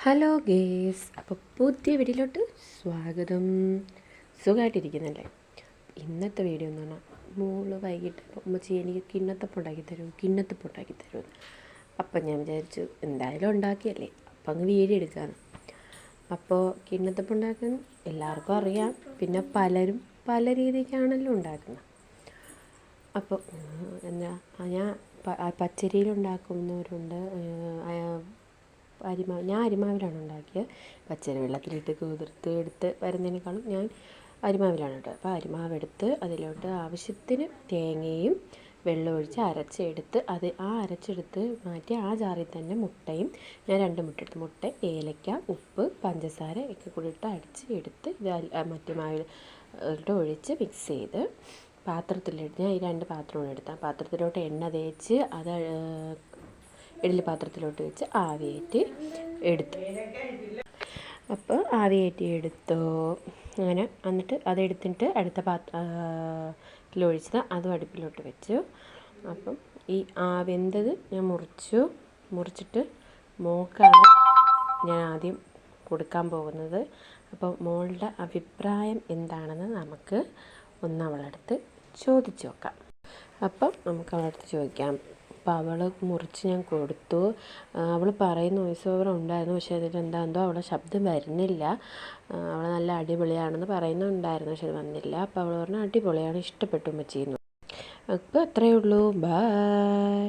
Hello guys, അപ്പോൾ പുതിയ വീഡിയോയിലോട്ട് സ്വാഗതം. സുഖമായിട്ടിരിക്കുന്നല്ലേ? ഇന്നത്തെ വീഡിയോ എന്ന് പറഞ്ഞാൽ മോള് വൈകിട്ട് ഉമ്മച്ചി എനിക്ക് കിണ്ണത്തപ്പം ഉണ്ടാക്കി തരുമോ. അപ്പം ഞാൻ വിചാരിച്ചു എന്തായാലും ഉണ്ടാക്കിയല്ലേ, അപ്പം അങ്ങ് വീഡിയോ എടുക്കാമെന്ന്. അപ്പോൾ കിണ്ണത്തപ്പം ഉണ്ടാക്കാൻ എല്ലാവർക്കും അറിയാം, പിന്നെ പലരും പല രീതിക്കാണല്ലോ ഉണ്ടാക്കുന്നത്. അപ്പോൾ എന്താ ഞാൻ പച്ചരിയിലുണ്ടാക്കുന്നവരുണ്ട്, ഞാൻ അരിമാവിലാണ് ഉണ്ടാക്കിയത്. പച്ചരി വെള്ളത്തിലിട്ട് കുതിർത്ത് എടുത്ത് വരുന്നതിനേക്കാളും ഞാൻ അരിമാവിലാണ് ഇട്ടത്. അപ്പോൾ അരിമാവെടുത്ത് അതിലോട്ട് ആവശ്യത്തിന് തേങ്ങയും വെള്ളമൊഴിച്ച് അരച്ചെടുത്ത് അരച്ചെടുത്ത് മാറ്റി ആ ജാറിൽ തന്നെ മുട്ടയും ഞാൻ 2 മുട്ട എടുത്ത് മുട്ട, ഏലക്ക, ഉപ്പ്, പഞ്ചസാര ഒക്കെ കൂടി ഇട്ട് അടിച്ച് എടുത്ത് മറ്റേ മാവിലോട്ട് ഒഴിച്ച് മിക്സ് ചെയ്ത് പാത്രത്തിലിട്ട് ഞാൻ ഈ 2 പാത്രമാണ് എടുത്തത്. ആ പാത്രത്തിലോട്ട് എണ്ണ തേച്ച് അത് ഇഡ്ഡലി പാത്രത്തിലോട്ട് വെച്ച് ആവിയേറ്റി എടുത്തു. അപ്പോൾ ആവിയേറ്റി എടുത്തു അങ്ങനെ. എന്നിട്ട് അതെടുത്തിട്ട് അടുത്ത പാത്രത്തിലൊഴിച്ചത് അതും അടുപ്പിലോട്ട് വെച്ചു. അപ്പം ഈ വെന്തത് ഞാൻ മുറിച്ചിട്ട് മോൾക്കാണ് ഞാൻ ആദ്യം കൊടുക്കാൻ പോകുന്നത്. അപ്പോൾ മോളുടെ അഭിപ്രായം എന്താണെന്ന് നമുക്ക് ഒന്ന് അവളടുത്ത് ചോദിച്ചു നോക്കാം. അപ്പം നമുക്ക് അവളടുത്ത് ചോദിക്കാം. അപ്പോൾ അവൾ മുറിച്ച് ഞാൻ കൊടുത്തു. അവൾ പറയുന്ന വോയിസ് ഓവർ ഉണ്ടായിരുന്നു, പക്ഷേ അതിലെന്തോ അവളുടെ ശബ്ദം വരുന്നില്ല. അവൾ നല്ല അടിപൊളിയാണെന്ന് പറയുന്നുണ്ടായിരുന്നു, പക്ഷെ അത് വന്നില്ല. അപ്പോൾ അവൾ പറഞ്ഞു അടിപൊളിയാണ്, ഇഷ്ടപ്പെട്ടു ഉമ്മച്ചി എന്ന്. അപ്പോൾ അത്രയേ ഉള്ളൂ. ബൈ.